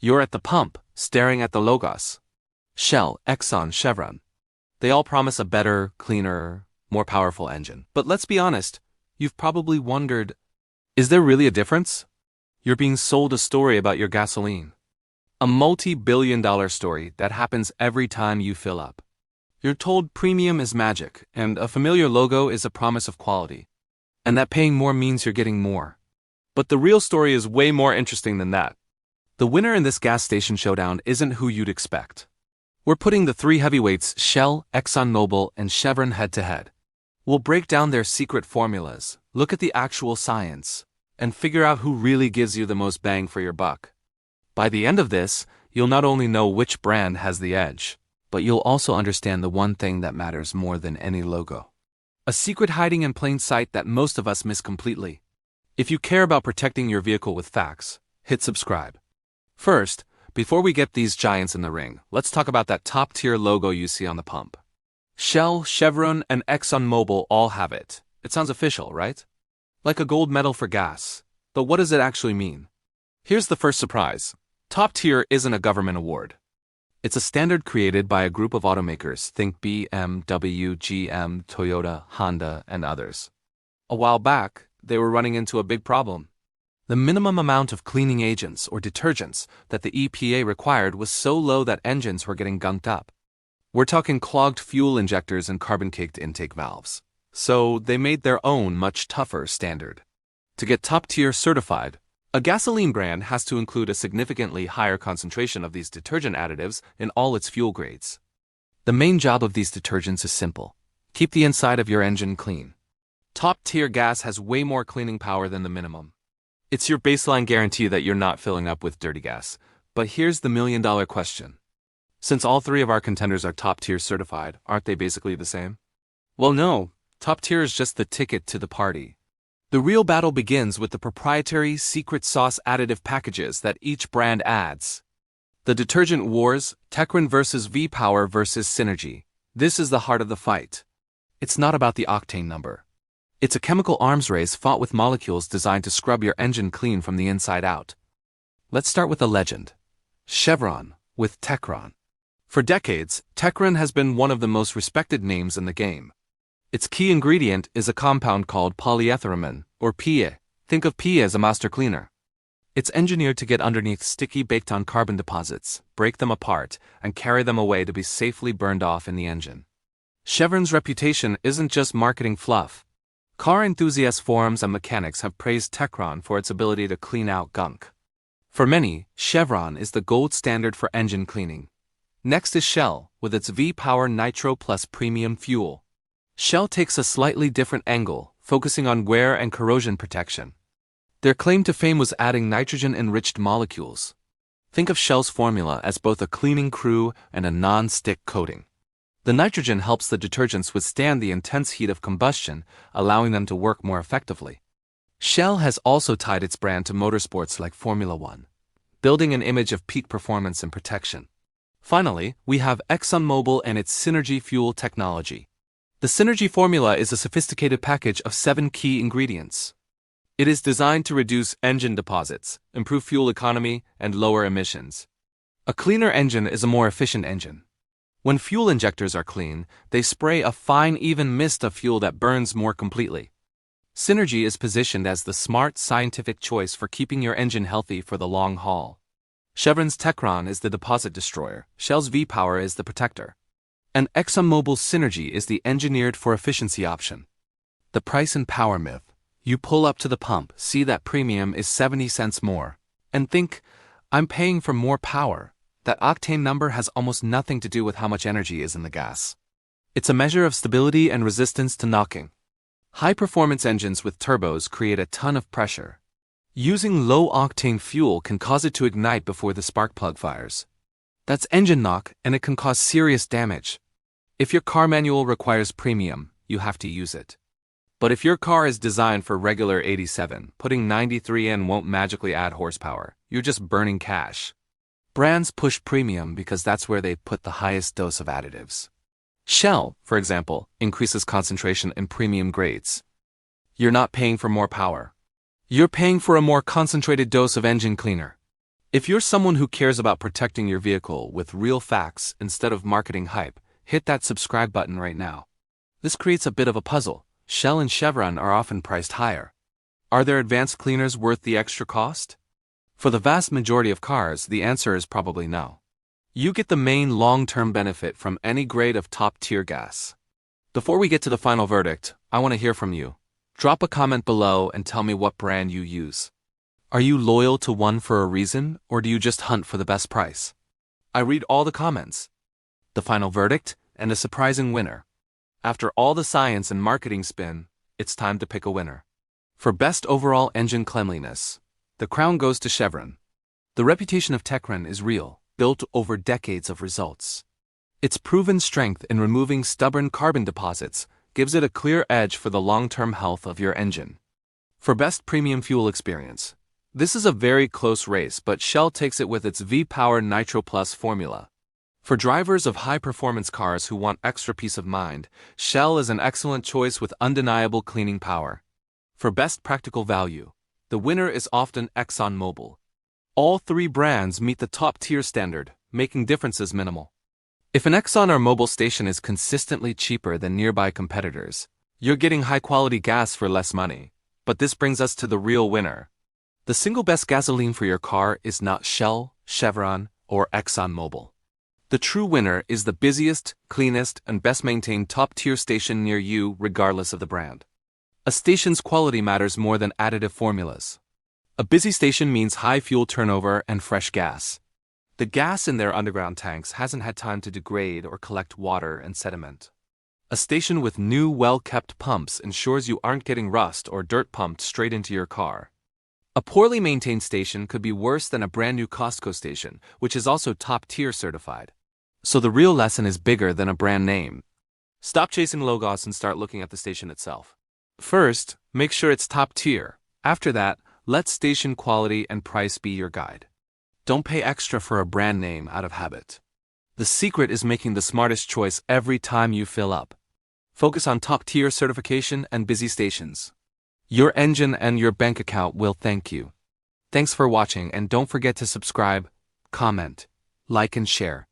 You're at the pump, staring at the logos. Shell, Exxon, Chevron. They all promise a better, cleaner, more powerful engine. But let's be honest, you've probably wondered, is there really a difference? You're being sold a story about your gasoline. A multi-billion-dollar story that happens every time you fill up. You're told premium is magic, and a familiar logo is a promise of quality. And that paying more means you're getting more. But the real story is way more interesting than that. The winner in this gas station showdown isn't who you'd expect. We're putting the three heavyweights Shell, ExxonMobil, and Chevron head-to-head. We'll break down their secret formulas, look at the actual science, and figure out who really gives you the most bang for your buck. By the end of this, you'll not only know which brand has the edge, but you'll also understand the one thing that matters more than any logo. A secret hiding in plain sight that most of us miss completely. If you care about protecting your vehicle with facts, hit subscribe. First, before we get these giants in the ring, let's talk about that top-tier logo you see on the pump. Shell, Chevron, and ExxonMobil all have it. It sounds official, right? Like a gold medal for gas. But what does it actually mean? Here's the first surprise. Top tier isn't a government award. It's a standard created by a group of automakers, think BMW, GM, Toyota, Honda, and others. A while back, they were running into a big problem. The minimum amount of cleaning agents or detergents that the EPA required was so low that engines were getting gunked up. We're talking clogged fuel injectors and carbon-caked intake valves. So they made their own much tougher standard. To get top-tier certified, a gasoline brand has to include a significantly higher concentration of these detergent additives in all its fuel grades. The main job of these detergents is simple. Keep the inside of your engine clean. Top-tier gas has way more cleaning power than the minimum. It's your baseline guarantee that you're not filling up with dirty gas. But here's the million-dollar question. Since all three of our contenders are top-tier certified, aren't they basically the same? Well, no. Top tier is just the ticket to the party. The real battle begins with the proprietary secret sauce additive packages that each brand adds. The detergent wars, Techron versus V-Power versus Synergy. This is the heart of the fight. It's not about the octane number. It's a chemical arms race fought with molecules designed to scrub your engine clean from the inside out. Let's start with a legend. Chevron, with Techron. For decades, Techron has been one of the most respected names in the game. Its key ingredient is a compound called polyetheramine, or PE. Think of PE as a master cleaner. It's engineered to get underneath sticky baked-on carbon deposits, break them apart, and carry them away to be safely burned off in the engine. Chevron's reputation isn't just marketing fluff. Car enthusiast forums and mechanics have praised Techron for its ability to clean out gunk. For many, Chevron is the gold standard for engine cleaning. Next is Shell, with its V-Power Nitro Plus premium fuel. Shell takes a slightly different angle, focusing on wear and corrosion protection. Their claim to fame was adding nitrogen-enriched molecules. Think of Shell's formula as both a cleaning crew and a non-stick coating. The nitrogen helps the detergents withstand the intense heat of combustion, allowing them to work more effectively. Shell has also tied its brand to motorsports like Formula One, building an image of peak performance and protection. Finally, we have ExxonMobil and its Synergy fuel technology. The Synergy formula is a sophisticated package of 7 key ingredients. It is designed to reduce engine deposits, improve fuel economy, and lower emissions. A cleaner engine is a more efficient engine. When fuel injectors are clean, they spray a fine, even mist of fuel that burns more completely. Synergy is positioned as the smart, scientific choice for keeping your engine healthy for the long haul. Chevron's Techron is the deposit destroyer, Shell's V-Power is the protector, and ExxonMobil's Synergy is the engineered for efficiency option. The price and power myth. You pull up to the pump, see that premium is 70 cents more, and think, I'm paying for more power. That octane number has almost nothing to do with how much energy is in the gas. It's a measure of stability and resistance to knocking. High-performance engines with turbos create a ton of pressure. Using low-octane fuel can cause it to ignite before the spark plug fires. That's engine knock, and it can cause serious damage. If your car manual requires premium, you have to use it. But if your car is designed for regular 87, putting 93 in won't magically add horsepower. You're just burning cash. Brands push premium because that's where they put the highest dose of additives. Shell, for example, increases concentration in premium grades. You're not paying for more power. You're paying for a more concentrated dose of engine cleaner. If you're someone who cares about protecting your vehicle with real facts instead of marketing hype, hit that subscribe button right now. This creates a bit of a puzzle. Shell and Chevron are often priced higher. Are their advanced cleaners worth the extra cost? For the vast majority of cars, the answer is probably no. You get the main long-term benefit from any grade of top-tier gas. Before we get to the final verdict, I want to hear from you. Drop a comment below and tell me what brand you use. Are you loyal to one for a reason, or do you just hunt for the best price? I read all the comments. The final verdict, and a surprising winner. After all the science and marketing spin, it's time to pick a winner. For best overall engine cleanliness, the crown goes to Chevron. The reputation of Techron is real, built over decades of results. Its proven strength in removing stubborn carbon deposits gives it a clear edge for the long-term health of your engine. For best premium fuel experience, this is a very close race, but Shell takes it with its V-Power Nitro Plus formula. For drivers of high-performance cars who want extra peace of mind, Shell is an excellent choice with undeniable cleaning power. For best practical value, the winner is often ExxonMobil. All three brands meet the top-tier standard, making differences minimal. If an Exxon or Mobil station is consistently cheaper than nearby competitors, you're getting high-quality gas for less money. But this brings us to the real winner. The single best gasoline for your car is not Shell, Chevron, or ExxonMobil. The true winner is the busiest, cleanest, and best-maintained top-tier station near you, regardless of the brand. A station's quality matters more than additive formulas. A busy station means high fuel turnover and fresh gas. The gas in their underground tanks hasn't had time to degrade or collect water and sediment. A station with new, well-kept pumps ensures you aren't getting rust or dirt pumped straight into your car. A poorly maintained station could be worse than a brand-new Costco station, which is also top-tier certified. So the real lesson is bigger than a brand name. Stop chasing logos and start looking at the station itself. First, make sure it's top tier. After that, let station quality and price be your guide. Don't pay extra for a brand name out of habit. The secret is making the smartest choice every time you fill up. Focus on top-tier certification and busy stations. Your engine and your bank account will thank you. Thanks for watching, and don't forget to subscribe, comment, like and share.